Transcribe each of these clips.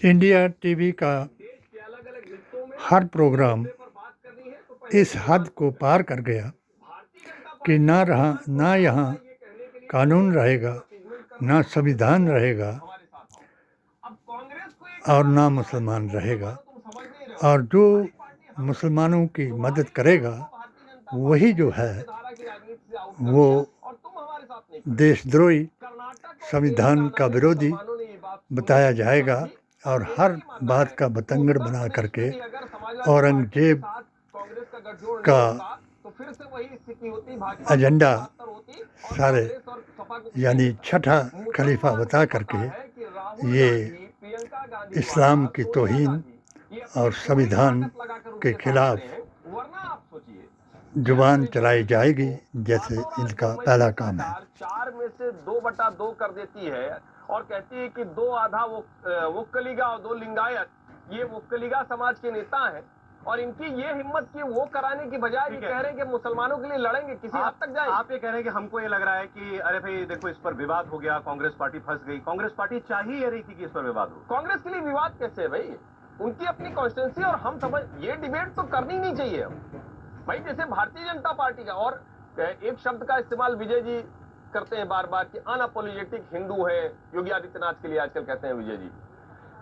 India TV का हर programme इस हद को पार कर गया कि ना यहाँ कानून रहेगा, ना संविधान रहेगा और ना मुसलमान रहेगा। और जो मुसलमानों की मदद करेगा वही जो है वो देशद्रोही, संविधान का विरोधी बताया जाएगा और हर बात का बतंगड़ बना करके औरंगजेब का एजेंडा सारे यानी छठा खलीफा बता करके ये इस्लाम की तौहीन और संविधान के खिलाफ जुबान चलाई जाएगी, जैसे इनका पहला काम है। 4 में से 2/2 कर देती है और कहती है कि 2 आधा वोक्कलिगा और 2 लिंगायत, ये वोक्कलिगा समाज के नेता हैं और इनकी ये हिम्मत की वो कराने की बजाय ये कह रहे हैं कि मुसलमानों के लिए लड़ेंगे, किसी हद तक जाए। आप ये कह रहे हैं कि हमको ये लग रहा है कि अरे भाई देखो इस पर विवाद हो गया, कांग्रेस पार्टी फंस गई। कांग्रेस पार्टी चाह ही रही थी कि इस पर विवाद हो। कांग्रेस के लिए विवाद कैसे है भाई? उनकी अपनी कॉन्स्टिट्यूंसी और हम समझ, ये डिबेट तो करनी नहीं चाहिए भाई। जैसे भारतीय जनता पार्टी का और एक शब्द का इस्तेमाल विजय जी करते हैं बार बार कि अनअपोलोजेटिक हिंदू है, योगी आदित्यनाथ के लिए आजकल कहते हैं विजय जी।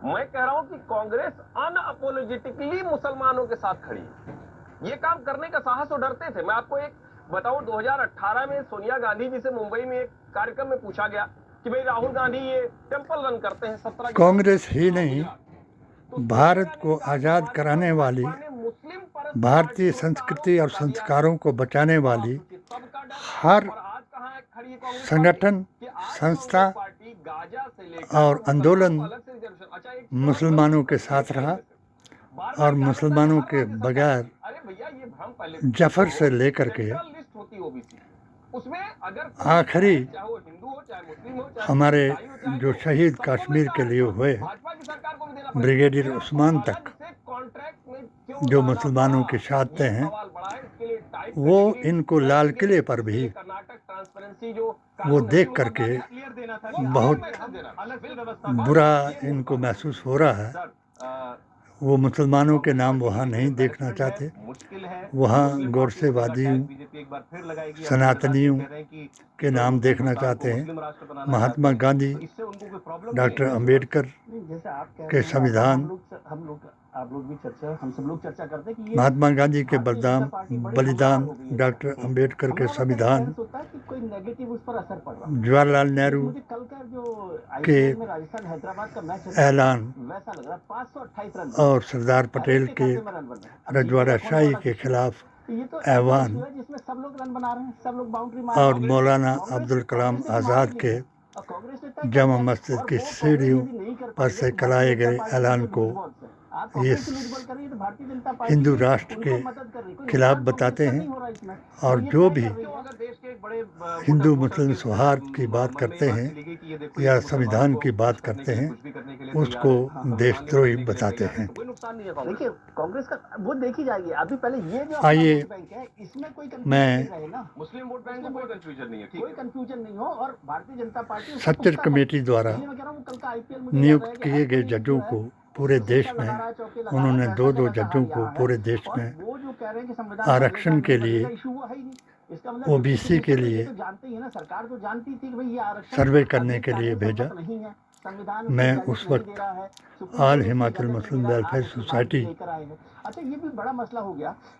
मैं कह रहा हूं कि कांग्रेस अनअपोलोजेटिकली मुसलमानों के साथ खड़ी है। ये काम करने का साहस और डरते थे। मैं आपको एक बताऊं, 2018 में सोनिया गांधी जी से मुंबई में एक कार्यक्रम में पूछा गया कि भाई राहुल गांधी ये टेंपल रन करते हैं 17। कांग्रेस ही नहीं, भारत को आज़ाद कराने वाली, भारतीय संस्कृति और संस्कारों को बचाने वाली हर संगठन, संस्था और आंदोलन मुसलमानों के साथ रहा और मुसलमानों के बगैर जफर से लेकर के आखिरी हमारे जो शहीद कश्मीर के लिए हुए ब्रिगेडियर उस्मान तक जो मुसलमानों की शहादतें हैं, वो इनको लाल किले पर भी वो देख करके बहुत बुरा इनको महसूस हो रहा है। वो मुसलमानों के नाम वहाँ नहीं देखना चाहते, वहाँ गोरसेवादियों, सनातनियों के नाम देखना चाहते हैं। महात्मा गांधी, डॉक्टर अंबेडकर के संविधान, महात्मा गांधी के बलिदान, डॉक्टर अंबेडकर के संविधान, जवाहरलाल नेहरू के ऐलान और सरदार पटेल के रजवाड़ाशाही के खिलाफ ऐवान और मौलाना अब्दुल कलाम आज़ाद के जामा मस्जिद की सीढ़ियों पर से कराए गए ऐलान को ये हिंदू राष्ट्र के खिलाफ बताते हैं। और जो भी हिंदू मुस्लिम सौहार्द की बात करते हैं या संविधान की बात करते हैं, उसको देशद्रोही बताते हैं। देखिए कांग्रेस का वो देखी जाएगी। अभी पहले ये जो आइए इसमें कोई मैं मुस्लिम वोट बैंक को कोई कंफ्यूजन नहीं है, कोई कंफ्यूजन नहीं हो। और भारतीय जनता पार्टी सच्चर कमेटी द्वारा नियुक्त किए गए जजों को पूरे देश में, उन्होंने 2-2 जजों को पूरे देश में आरक्षण के लिए, ओबीसी के लिए सर्वे करने के लिए भेजा। मैं उस वक्त ऑल हिमाचल मुस्लिम वेलफेयर सोसाइटी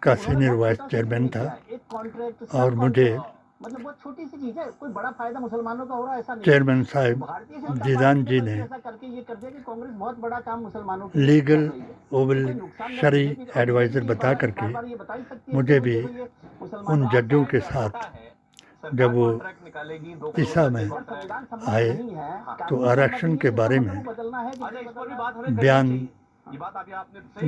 का सीनियर वाइस चेयरमैन था और मुझे मतलब बहुत छोटी सी चीज है, कोई बड़ा फायदा मुसलमानों का हो रहा है ऐसा नहीं। चेयरमैन साहब जीदान जी ने करके ये कर दिया कि कांग्रेस बहुत बड़ा काम मुसलमानों के लीगल ओवल शरी एडवाइज़र बता करके मुझे भी उन जजों के साथ जब वो ईसा में आए तो आरक्षण के बारे में बयान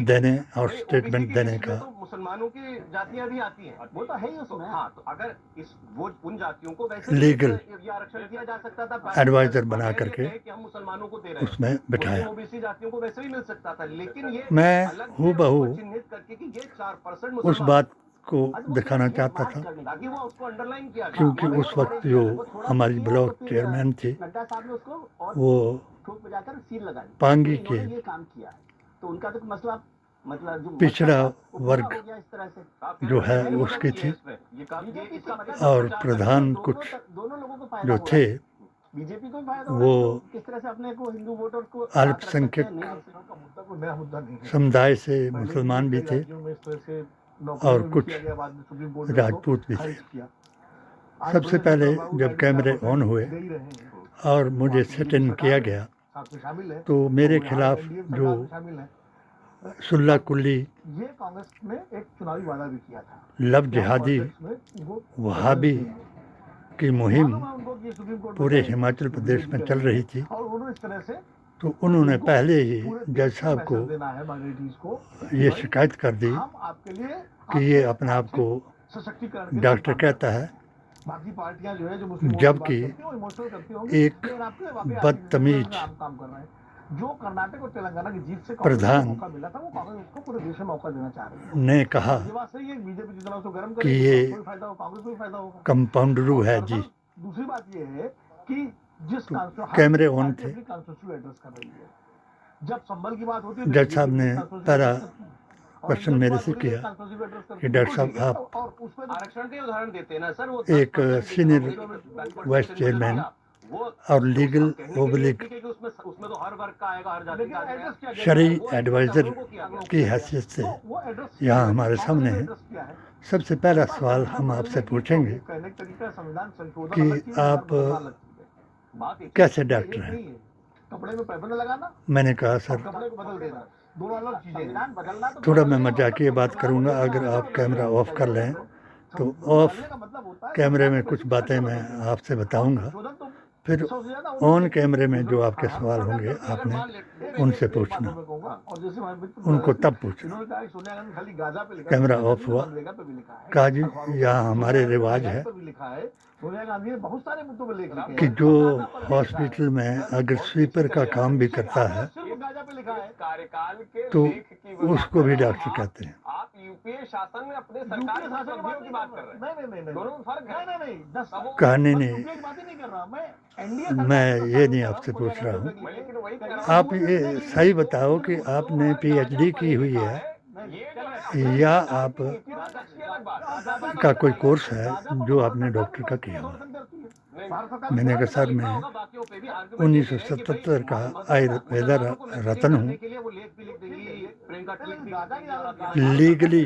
देने और स्टेटमेंट देने का मुसलमानों की जातियां भी आती हैं, वो तो है ही उसमें। हाँ, तो अगर वो उन जातियों को वैसे लीगल आरक्षण दिया जा सकता था, एडवाइजर बना करके कि हम मुसलमानों को दे रहे हैं, उसमें बिठाया। ओबीसी जातियों को वैसे भी मिल सकता था, लेकिन ये मैं हूबहू चिन्हित करके कि ये 4% उस बात को दिखाना चाहता था, क्योंकि उस वक्त जो हमारी ब्लॉक चेयरमैन थी वो बजाकर सील लगा दी। पांगी इन्होंने के ये काम किया है, तो उनका तो मसला मतलब जो पिछड़ा मसला था, वो पूरा वर्ग हो गया इस तरह से। आप कह जो रहे हैं है कि उसकी थी, ये काम ये बीजेपी इसका का मतलब और प्रचार प्रधान दोनों कुछ दोनों लोगों को फायदा जो हो रहा थे है। बीजेपी को भी फायदा हो वो रहा है, तो किस तरह से अपने को हिंदू वोटर को साथ रख सकते हैं, अल्पसंख्यक नहीं रख सकते। का मुद्दा कोई नया मुद्दा नहीं है। समुदाय से पहले मुसलमान भी कई थे राज्यों में इस तरह से नौकरियों और में कुछ किया गया, बाद में सुप्रीम कोर्ट ने उसको राजपूत भी थे। खारिज किया। आज सबसे बड़े पहले चंद्रबाबू जब नायडू कैमरे साहब ऑन हुए दे ही रहे हैं, और मुझे सेट इन किया गया साथ में शामिल है, तो मेरे वो यहाँ खिलाफ NDA जो सरकार में शामिल है। सुल्ला कुल्ली ये कांग्रेस ने एक चुनावी वादा भी किया था, लव जिहादी पॉलिटिक्स में वो वहाबी की मुहिम मालूम है उनको कि सुप्रीम कोर्ट में पूरे गए, हिमाचल प्रदेश में चल रही थी, और उन्होंने इस तरह से तो उन्होंने पहले ही पूरे जज देश साहब को मैसेज देना है माइनॉरिटीज को, ये शिकायत कर दी हम आपके लिए कि ये अपने आप को सशक्तिकरण के लिए डॉक्टर काम कहता है, बाकी पार्टियां जो है जो मुस्लिम जबकि इमोशनल करती होंगी, एक लेकिन आपके वाकई बदतमीज आप काम कर रहे हैं। जो कर्नाटक और तेलंगाना की जीत से प्रधान कांग्रेस को मौका मिला था, वो कांग्रेस उसको पूरे देश में मौका देना चाह रही है। ने कहा ये बात सही है, बीजेपी जितना उसको गर्म कि करेगी, ये कोई फायदा हो, कांग्रेस को भी फायदा होगा। कंपाउंडरू है और जी। दूसरी बात ये है कि जिस कैमरे ऑन थे। कॉन्स्टिट्यूशन एड्रेस कर रही है, जब संभल की बात होती है, जज साहब ने पहला क्वेश्चन मेरे से किया कि डॉक्टर साहब आप आरक्षण के उदाहरण देते हैं ना सर, वो एक सीनियर वाइस चेयरमैन और लीगल ओब्लिक उसमें तो हर वर्ग का आएगा, हर जाति का आएगा। शरई एडवाइज़र की हैसियत से यहाँ हमारे सामने है। सबसे पहला सवाल हम आपसे पूछेंगे कि आप कैसे डॉक्टर हैं। कपड़े में पैबंद लगाना, मैंने कहा सर कपड़े को बदल देना, दोनों अलग चीजें हैं। संविधान बदलना तो थोड़ा मैं मजाकिया बात करूँगा, अगर आप कैमरा ऑफ कर लें तो ऑफ बदलने का मतलब होता है कैमरे में कुछ बातें मैं आपसे बताऊंगा, संशोधन तो फिर ऑन कैमरे में जो आपके सवाल होंगे आपने उनसे पूछना, मैं कहूंगा। और जैसे हमारे मित्र उनको तब पूछना। इन्होंने कहा कि सोनिया गांधी खाली गाजा पे लिखा है, कैमरा ऑफ हुआ, मनरेगा पे भी लिखा है, कहा जी अखबारों में यहाँ हमारे रिवाज है पे भी लिखा है। सोनिया गांधी ने बहुत सारे मुद्दों पे लेख लिखे कि हैं। जो हॉस्पिटल में अगर स्वीपर का काम भी करता है सिर्फ गाजा पे लिखा है। कार्यकाल के तो लेख की वजह उसको भी से डॉक्टर कहते हैं। आप यूपीए शासन में अपने यूपीए सरकार शासन उपलब्धियों की बात कर रहे हैं। नहीं दोनों में फर्क है। नहीं दस कहने मैं नहीं, यूपीए की बात ही नहीं कर रहा, मैं एनडीए मैं ये नहीं आपसे पूछ रहा हूँ। मैं लेकिन वही कह रहा हूँ, आप ये सही बताओ कि आपने पीएचडी की हुई है ये जो या आप नीति राजस्व की अलग बात है। का कोई कोर्स है जो आपने डॉक्टर का किया हुआ। मैंने कहा सर मैं 1977 का आयुर्वेदा रत्न हूँ, लीगली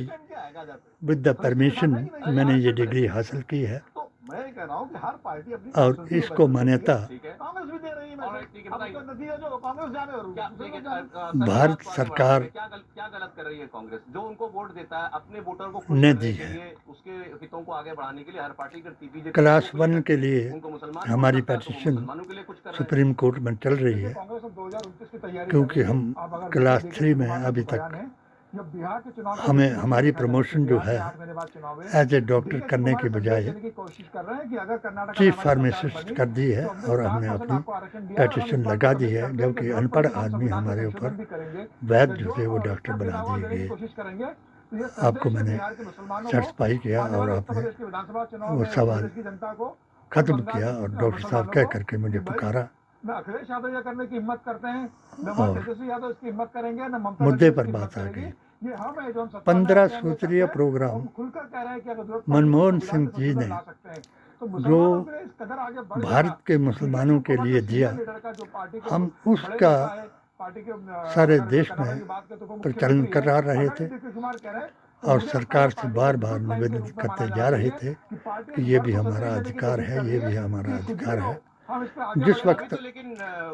विद द परमिशन मैंने ये डिग्री हासिल की है तो मैं कह रहा हूँ कि हर पार्टी अपनी और इसको मान्यता ठीक है। कांग्रेस भी दे रही है। और ठीक है, अब बताइए। उसका नतीजा जो कांग्रेस जाने और क्या दूसरे देखिए, को जाने। भारत क्या सरकार क्या गलत कर रही है कांग्रेस, जो उनको वोट देता है अपने वोटर को ने खुश करने दी के है। लिए, उसके हितों को आगे बढ़ाने के लिए हर पार्टी करती है। क्लास 1 के लिए उनको मुसलमान हमारी वोट करता है, तो वो पेटिशन मुसलमानों के लिए कुछ कर रहे हैं। सुप्रीम कोर्ट में चल रही है, कांग्रेस अब 2029 की तैयारी क्योंकि कर रही है। हम आप अगर क्लास देखें 3 में तो अभी बयान तक है, जब बिहार के चुनाव को हमें देखते हैं, हमारी तो प्रमोशन जो है 8 महीने बाद चुनाव है। एज ए डॉक्टर DK करने की कुमार बजाय संदेश देने की कोशिश कर रहे हैं कि अगर कर्नाटक चीफ हमारी फार्मासिस्ट सरकार कर दी है बनी, और तो हमने 4% अपनी आपको आरक्षण दिया है और हम पेटिशन इस बात लगा पर दी है, कमिट जबकि करते हैं कि अनपढ़ 10% आदमी संविधान हमारे में ऊपर संशोधन भी करेंगे। वैध तो जो जो थे वो और डॉक्टर इसका बना दावा दिए देने की गए। कोशिश करेंगे। तो ये आपको संदेश मैंने बिहार के मुसलमानों को, सेटिस्फाई किया आने और वाले उत्तर आपने प्रदेश के विधानसभा चुनाव वो में सवाल प्रदेश की जनता को खत्म बंगाल किया के और डॉक्टर साहब मुसलमानों कह को करके मुझे कि भाई, पुकारा। न अखिलेश यादव यह करने की हिम्मत करते हैं, न और तेजस्वी यादव इसकी हिम्मत करेंगे, न ममता मुद्दे बनर्जी पर इसकी बात हिम्मत आ करेगी। गई। ये हम है जो हम सत्ता में 15 आते हैं, हम ये सूत्रीय करते हैं, प्रोग्राम हम खुलकर कह रहे हैं कि अगर जरूरत पड़े तो मनमोहन संविधान सिंह में जी संशोधन ने ला सकते हैं। तो जो मुसलमानों के लिए इस कदर आगे बढ़ भारत जाएगा। के मुसलमानों के लिए दिया, लीडर का जो पार्टी के हम बड़े उसका नेता है, पार्टी के सारे अगर देश कर्नाटक में की बात करें तो वो प्रचलन मुख्यमंत्री करा है। रहे अगर थे नीतीश कुमार कह रहे हैं, तो और मुझे लगता है सरकार से पार्टी बार को बार गुड लाइन के निवेदन रूप में करते माना जा रहे रही थे है कि पार्टी कि इस ये बार भी को हमारा संदेश देने की अधिकार कोशिश है, कर ये रही भी है हमारा कि कुछ अधिकार भी है। हो, हम इस पे आगे जिस बढ़ेंगे। वक्त अभी तो लेकिन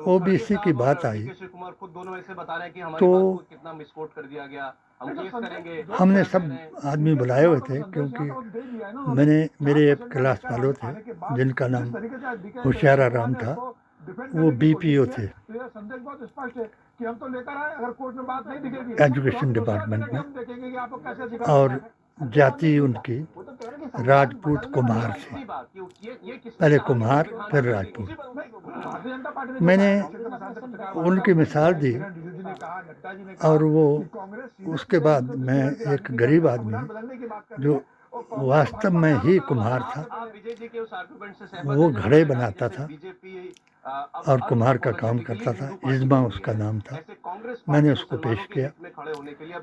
ओबीसी की बात आई डीके शिव कुमार खुद दोनों ऐसे बता रहे हैं कि हमारी तो बात को कितना मिसकोट कर दिया गया, हम केस करेंगे। हमने सब आदमी बुलाए हुए थे, क्योंकि मेरे एक क्लास फेलो थे जिनका नाम होशियारा राम था, वो बीपीओ थे संदेश बहुत स्पष्ट है कि हम तो लेकर आए, अगर कोर्ट में बात नहीं दिखेगी एजुकेशन डिपार्टमेंट में, हम देखेंगे कि आपको कैसे अधिकार और है। जाति उनकी वो तो कह रहे हैं कि राजपूत कुम्हार थी, सीधी बात कि ये किस पहले कुम्हार फिर राजपूत। भारतीय जनता पार्टी ने मैंने जो उनकी मिसाल दी किरण रिजिजू जी ने कहा, नड्डा जी ने कहा और वो कि कांग्रेस सीधे उसके बाद मैं एक गरीब आदमी बदलने की बात कर जो रही है और कांग्रेस वास्तव में ही कुम्हार था, आप विजय जी के उस आर्गुमेंट से सहमत वो हैं, जो घड़े उन्होंने कहा बनाता कि था बीजेपी और कुम्हार का काम करता था। इज्मा उसका नाम था। मैंने उसको पेश किया।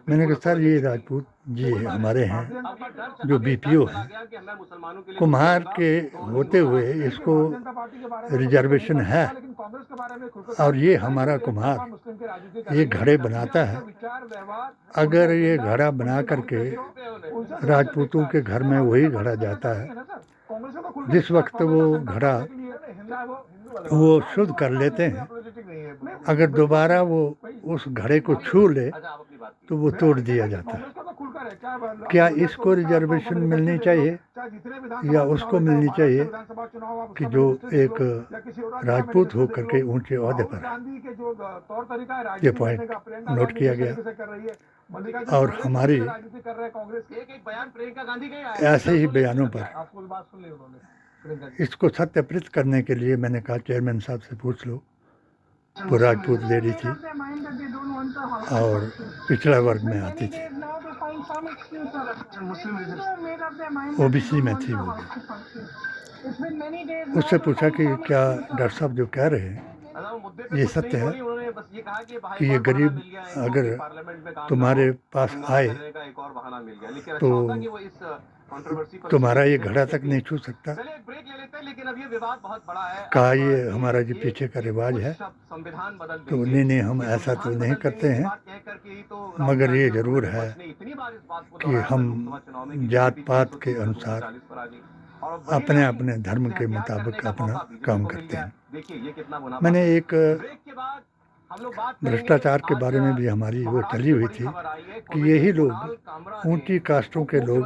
मैंने कहा सर ये राजपूत जी हमारे हैं जो बीपीओ हैं, कुम्हार के होते हुए इसको रिजर्वेशन है और ये हमारा कुम्हार ये घड़े बनाता है। अगर ये घड़ा बना करके राजपूतों के घर में वही घड़ा जाता है, जिस वक्त वो घड़ा वो शुद्ध कर लेते हैं, अगर दोबारा वो उस घड़े को छू ले तो वो तोड़ दिया जाता है। क्या इसको रिजर्वेशन मिलनी चाहिए या उसको मिलनी चाहिए कि जो एक राजपूत हो करके ऊंचे ओहदे पर? ये पॉइंट नोट किया गया। और हमारी ऐसे ही बयानों पर इसको सत्यापित करने के लिए मैंने कहा चेयरमैन साहब से पूछ लो। वो राजपूत लेडी थी और पिछड़ा वर्ग में आती थी, ओबीसी में थी वो। उससे पूछा कि क्या डॉक्टर साहब जो कह रहे हैं ये सत्य है कि ये गरीब अगर तुम्हारे पास आए तो तुम्हारा ये घड़ा तक नहीं छू सकता? कहा ये हमारा जो पीछे का रिवाज है। तो नहीं हम ऐसा तो नहीं करते हैं, मगर ये ज़रूर है कि हम जात पात के अनुसार अपने अपने धर्म के मुताबिक अपना काम करते हैं। मैंने एक भ्रष्टाचार के बारे में भी हमारी वो चली हुई थी कि यही लोग ऊंची कास्टों के लोग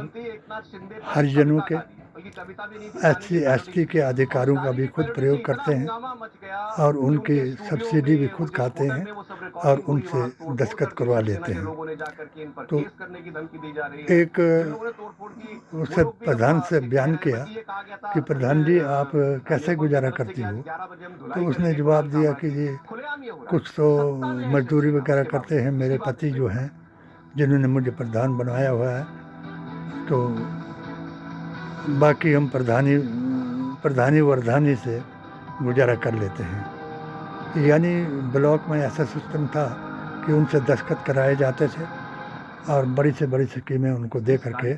हरिजनों के SC ST के अधिकारों का भी खुद प्रयोग करते हैं और उनकी सब्सिडी भी खुद खाते हैं और उनसे दस्तखत करवा लेते हैं। तो एक उससे प्रधान से बयान किया कि प्रधान जी आप कैसे गुजारा करती हो? तो उसने जवाब दिया कि जी कुछ तो मजदूरी वगैरह करते हैं मेरे पति जो हैं जिन्होंने मुझे प्रधान बनाया हुआ है, तो बाकी हम प्रधानी वर्धानी से गुजारा कर लेते हैं। यानी ब्लॉक में ऐसा सिस्टम था कि उनसे दस्तखत कराए जाते थे और बड़ी से बड़ी स्कीमें उनको दे करके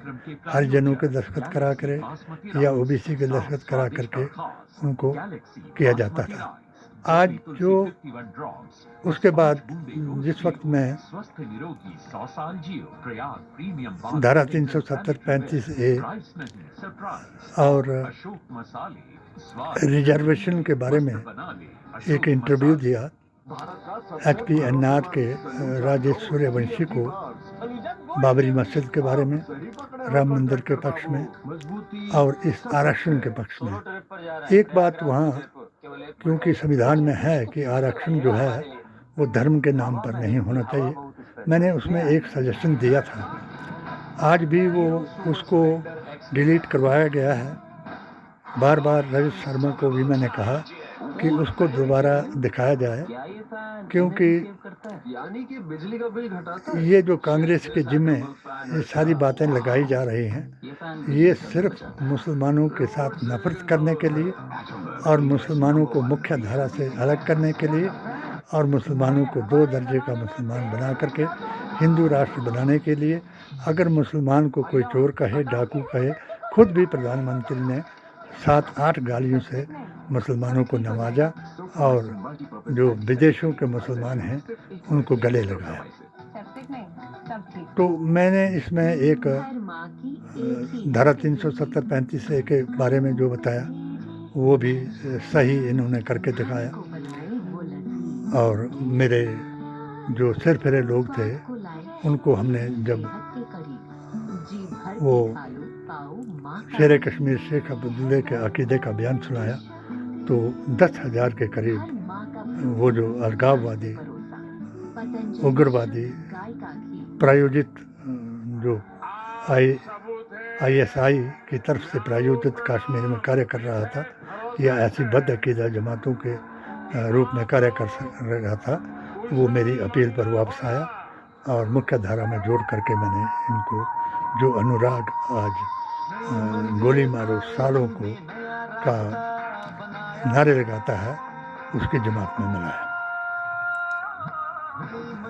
हरिजनों के दस्तखत करा करे या ओबीसी के दस्तखत करा करके उनको किया जाता था। आज जो उसके बाद जिस वक्त मैं धारा 370-35A और रिजर्वेशन के बारे में एक इंटरव्यू दिया HPNR के राजेश सूर्यवंशी को बाबरी मस्जिद के बारे में, राम मंदिर के पक्ष में और इस आरक्षण के पक्ष में। एक बात वहाँ क्योंकि संविधान में है कि आरक्षण जो है वो धर्म के नाम पर नहीं होना चाहिए, मैंने उसमें एक सजेशन दिया था। आज भी वो उसको डिलीट करवाया गया है। बार बार रवि शर्मा को भी मैंने कहा कि उसको दोबारा दिखाया जाए, क्योंकि ये जो कांग्रेस के जिम्मे ये सारी बातें लगाई जा रही हैं, ये सिर्फ मुसलमानों के साथ नफरत करने के लिए और मुसलमानों को मुख्य धारा से अलग करने के लिए और मुसलमानों को 2 दर्जे का मुसलमान बना करके हिंदू राष्ट्र बनाने के लिए। अगर मुसलमान को कोई चोर कहे, डाकू कहे, खुद भी प्रधानमंत्री ने 7-8 गालियों से मुसलमानों को नवाजा और जो विदेशों के मुसलमान हैं उनको गले लगाया। तो मैंने इसमें एक धारा 370-35A के बारे में जो बताया वो भी सही इन्होंने करके दिखाया। और मेरे जो सिर फिरे लोग थे उनको हमने जब वो शेर कश्मीर शेख अब्दुल्ला के अकीदे का बयान सुनाया तो 10,000 के करीब वो जो अलगाववादी उग्रवादी प्रायोजित जो ISI की तरफ से प्रायोजित कश्मीर में कार्य कर रहा था या ऐसी बद अकीदा जमातों के रूप में कार्य कर रहा था, वो मेरी अपील पर वापस आया और मुख्य धारा में जोड़ करके मैंने इनको जो अनुराग आज गोली मारो सालों को का नारे लगाता है उसकी जमात में मिला है।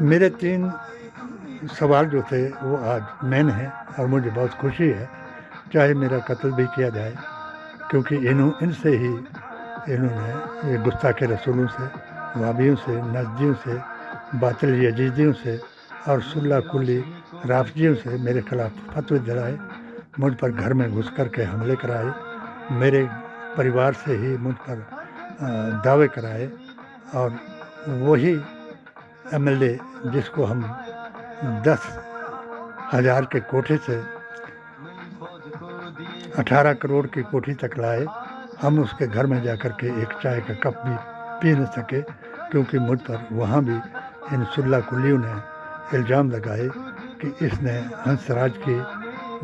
मेरे 3 सवाल जो थे वो आज मेन हैं और मुझे बहुत खुशी है, चाहे मेरा कत्ल भी किया जाए, क्योंकि इनसे ही इन्होंने ये गुस्ताखे रसूलों से, वाबियों से, नजदियों से, बातिल यजीदियों से और सुल्ला कुल्ली राफजियों से मेरे खिलाफ फतवे दिलाए, मुझ पर घर में घुस कर के हमले कराए, मेरे परिवार से ही मुझ पर दावे कराए, और वही एमएलए जिसको हम 10,000 के कोठे से 18 करोड़ की कोठी तक लाए, हम उसके घर में जाकर के एक चाय का कप भी पी न सके, क्योंकि मुझ पर वहाँ भी इन सुल्ला कुल्लियों ने इल्ज़ाम लगाए कि इसने हंसराज की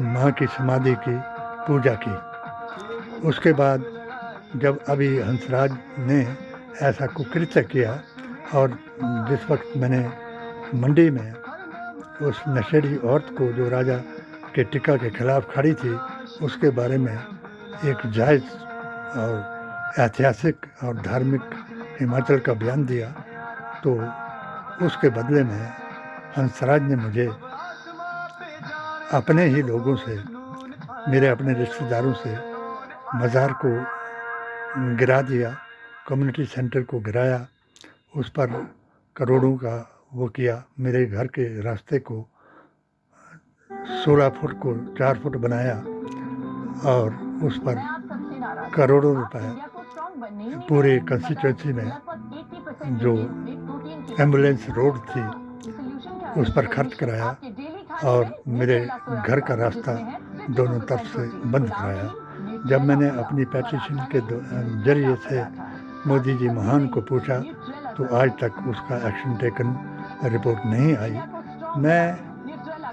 माँ की समाधि की पूजा की। उसके बाद जब अभी हंसराज ने ऐसा कुकृत्य किया, और जिस वक्त मैंने मंडी में उस नशेड़ी औरत को जो राजा के टिक्का के खिलाफ खड़ी थी, उसके बारे में एक जायज़ और ऐतिहासिक और धार्मिक हिमाचल का बयान दिया, तो उसके बदले में हंसराज ने मुझे अपने ही लोगों से, मेरे अपने रिश्तेदारों से मज़ार को गिरा दिया, कम्युनिटी सेंटर को गिराया, उस पर करोड़ों का वो किया, मेरे घर के रास्ते को 16 फुट को 4 फुट बनाया, और उस पर करोड़ों रुपए पूरे कंस्टिट्यूंसी में जो एम्बुलेंस रोड थी उस पर खर्च कराया, और मेरे घर का रास्ता दोनों तरफ से बंद कराया। जब मैंने अपनी पेटिशन के जरिए से मोदी जी महान को पूछा, तो आज तक उसका एक्शन टेकन रिपोर्ट नहीं आई। मैं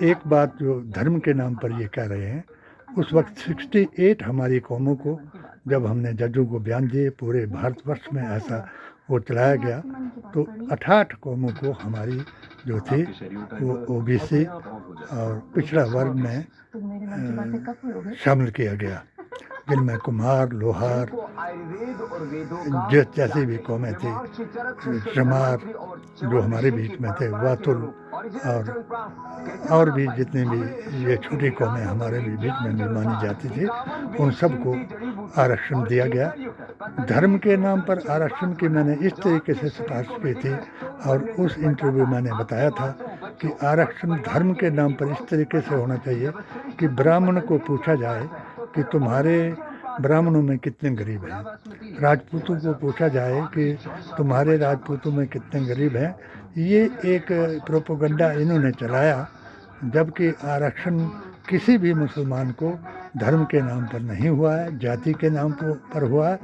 एक बात जो धर्म के नाम पर ये कह रहे हैं, उस वक्त 68 हमारी कौमों को जब हमने जजों को बयान दिए, पूरे भारतवर्ष में ऐसा वो चलाया गया, तो 68 कौमों को हमारी जो थी वो ओबीसी और पिछड़ा वर्ग में शामिल किया गया, जिनमें कुम्हार, लोहार, जैसी भी कौमें थी, चमार जो हमारे बीच में थे, वातुल और भी जितनी भी ये छोटी कौमें हमारे भी बीच में भी मानी जाती थी, उन सबको आरक्षण दिया गया। धर्म के नाम पर आरक्षण की मैंने इस तरीके से सिफारिश की थी, और उस इंटरव्यू में मैंने बताया था कि आरक्षण धर्म के नाम पर इस तरीके से होना चाहिए कि ब्राह्मण को पूछा जाए कि तुम्हारे ब्राह्मणों में कितने गरीब हैं, राजपूतों को पूछा जाए कि तुम्हारे राजपूतों में कितने गरीब हैं। ये एक प्रोपेगेंडा इन्होंने चलाया, जबकि आरक्षण किसी भी मुसलमान को धर्म के नाम पर नहीं हुआ है, जाति के नाम पर हुआ है।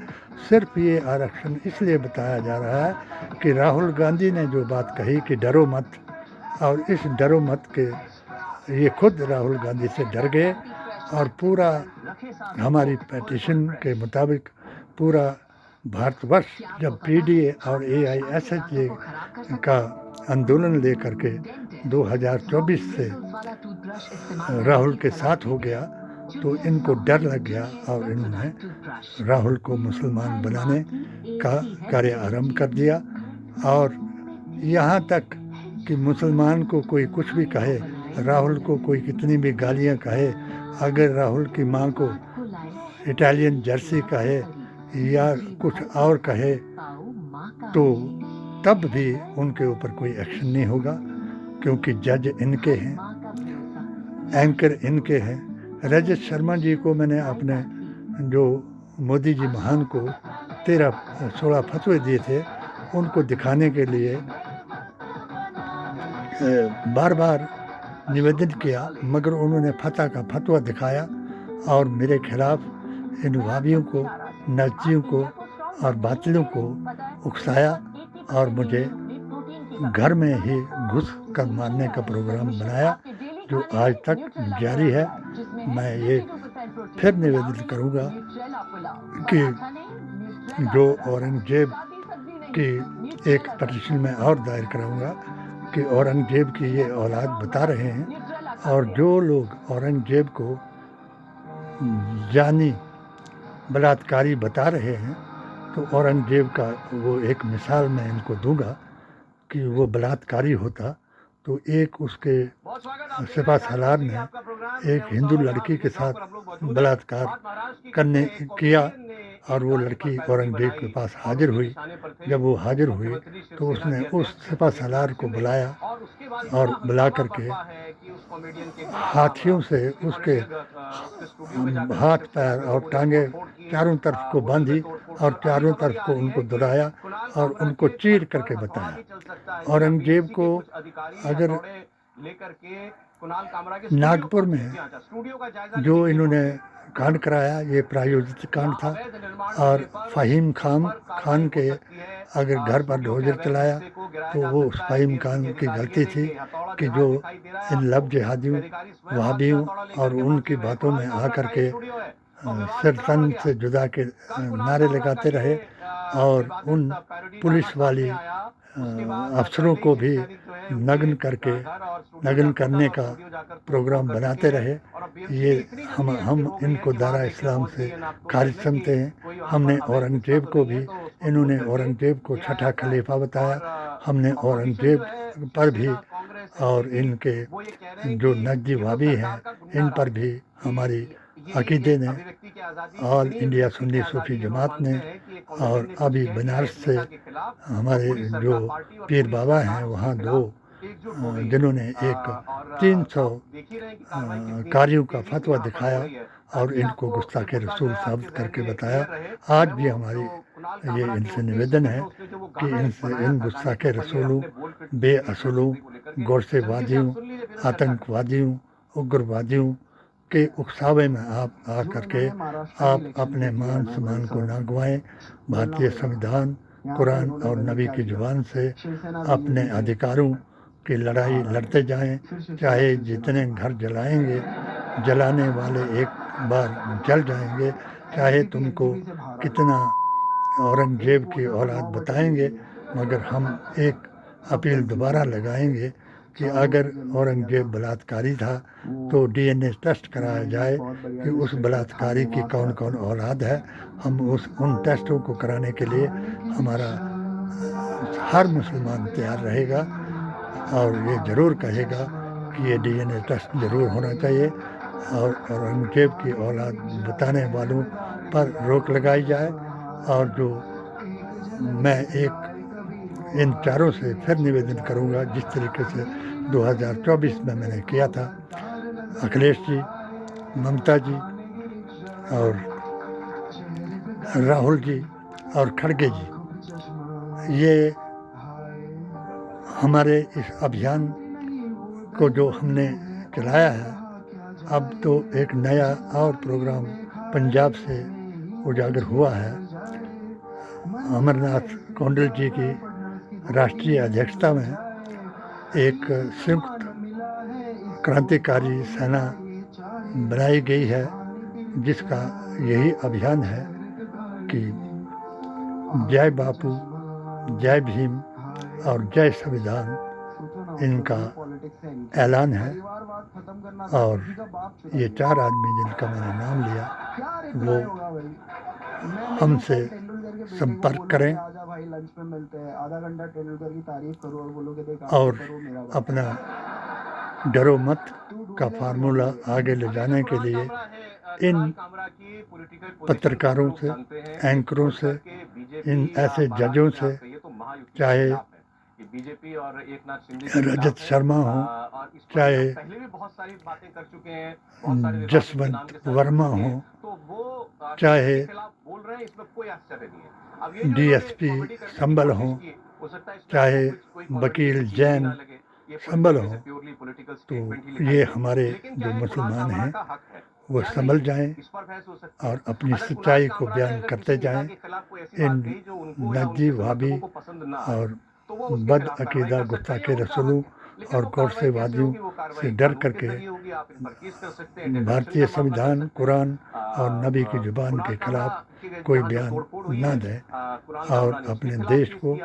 सिर्फ ये आरक्षण इसलिए बताया जा रहा है कि राहुल गांधी ने जो बात कही कि डरो मत, और इस डरो मत के ये खुद राहुल गांधी से डर गए, और पूरा हमारी पेटिशन के मुताबिक पूरा भारतवर्ष जब पीडीए और एआईएसएच का आंदोलन लेकर के 2024 से राहुल के साथ हो गया, तो इनको डर लग गया, और इन्होंने राहुल को मुसलमान बनाने का कार्य आरंभ कर दिया। और यहाँ तक कि मुसलमान को कोई कुछ भी कहे, राहुल को कोई कितनी भी गालियाँ कहे, अगर राहुल की माँ को इटालियन जर्सी कहे या कुछ और कहे, तो तब भी उनके ऊपर कोई एक्शन नहीं होगा, क्योंकि जज इनके हैं, एंकर इनके हैं। रजत शर्मा जी को मैंने अपने जो मोदी जी महान को 13-16 फतवे दिए थे, उनको दिखाने के लिए बार बार निवेदन किया, मगर उन्होंने फतह का फतवा दिखाया और मेरे खिलाफ इन वाबियों को, नजदियों को और बातिलों को उकसाया और मुझे घर में ही घुस कर मारने का प्रोग्राम बनाया, जो आज तक जारी है। मैं ये फिर निवेदन करूँगा कि जो औरंगजेब की एक पटिशन में और दायर कराऊँगा कि औरंगजेब की ये औलाद बता रहे हैं, और जो लोग औरंगजेब को जानी बलात्कारी बता रहे हैं, तो औरंगजेब का वो एक मिसाल मैं इनको दूंगा कि वो बलात्कारी होता तो एक उसके सिपा सालार ने एक हिंदू लड़की के साथ बलात्कार करने किया और वो लड़की औरंगजेब के पास हाजिर हुई। जब वो हाजिर हुई तो उसने उस सिपा सालार को बुलाया और बुला करके हाथियों से उसके हाथ पैर और टांगे चारों तरफ को बांधी और चारों तरफ को उनको दुराया और उनको चीर करके बताया। औरंगजेब को अगर नागपुर में जो इन्होंने कांड कराया ये प्रायोजित कांड था और फ़हीम खान के अगर घर पर डोजर चलाया तो वो उस फ़हीम खान की गलती थी कि जो इन लब जिहादियों वहाबियों और उनकी बातों में आकर के सिर तन से जुदा के नारे लगाते रहे और उन पुलिस वाली अफसरों को भी नग्न करने का प्रोग्राम बनाते रहे। ये हम इनको दारा इस्लाम से खारिज समझते हैं। हमने औरंगजेब को भी इन्होंने औरंगजेब को छठा खलीफा बताया। हमने औरंगजेब पर भी और इनके जो नकदी वाबी हैं इन पर भी हमारी अकीदे ने ऑल इंडिया सुन्नी सूफी जमात ने और अभी बनारस से हमारे जो पीर बाबा हैं वहाँ दो जिन्होंने एक 300 कारियों का फतवा दिखाया और इनको गुस्ताखे रसूल साबित करके बताया। आज भी हमारी ये इनसे निवेदन है कि इन गुस्ताखे रसूलों बेअसूलों गोरसेवादियों आतंकवादियों उग्रवादियों के उकसावे में आप आ करके आप अपने मान सम्मान को ना गंवाएं। भारतीय संविधान कुरान और नबी की जुबान से अपने अधिकारों की लड़ाई लड़ते जाएं। चाहे जितने घर जलाएंगे जलाने वाले एक बार जल जाएंगे, चाहे तुमको कितना औरंगजेब की औलाद बताएंगे, मगर हम एक अपील दोबारा लगाएंगे कि अगर औरंगजेब बलात्कारी था तो डीएनए टेस्ट कराया जाए कि उस बलात्कारी की कौन कौन औलाद है। हम उन टेस्टों को कराने के लिए हमारा हर मुसलमान तैयार रहेगा और ये ज़रूर कहेगा कि ये डीएनए टेस्ट ज़रूर होना चाहिए और औरंगजेब की औलाद बताने वालों पर रोक लगाई जाए। और जो मैं एक इन चारों से फिर निवेदन करूंगा जिस तरीके से 2024 में मैंने किया था, अखिलेश जी, ममता जी और राहुल जी और खड़गे जी, ये हमारे इस अभियान को जो हमने चलाया है, अब तो एक नया और प्रोग्राम पंजाब से उजागर हुआ है। अमरनाथ कौंडल जी की राष्ट्रीय अध्यक्षता में एक संयुक्त क्रांतिकारी सेना बनाई गई है जिसका यही अभियान है कि जय बापू, जय भीम और जय संविधान इनका ऐलान है। और ये चार आदमी जिनका मैंने नाम लिया वो हमसे संपर्क करें और अपना डरो मत का फार्मूला आगे ले जाने के लिए इन पत्रकारों से, एंकरों से, इन ऐसे जजों से, चाहे रजत शर्मा हो, चाहे जसवंत वर्मा हो, चाहे डीएसपी संबल हो, चाहे वकील जैन संबल हो, तो ये हमारे जो मुसलमान हैं वो संभल जाएं और अपनी सच्चाई को बयान करते जाएं। इन नजी वहाबी और बद अकीदा गुस्ताखे रसूलों और गौरसेवादियों से डर करके भारतीय संविधान, कुरान और नबी की जुबान के खिलाफ कोई बयान न दें और अपने देश को,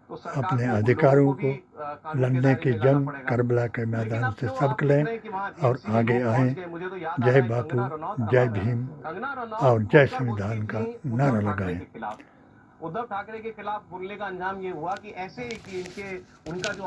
अपने अधिकारों को लड़ने की जंग करबला के मैदान से सबक लें और आगे आएं। जय बापू, जय भीम और जय संविधान का नारा लगाएं। उद्धव ठाकरे के खिलाफ बोलने का अंजाम ये हुआ कि ऐसे कि उनका जो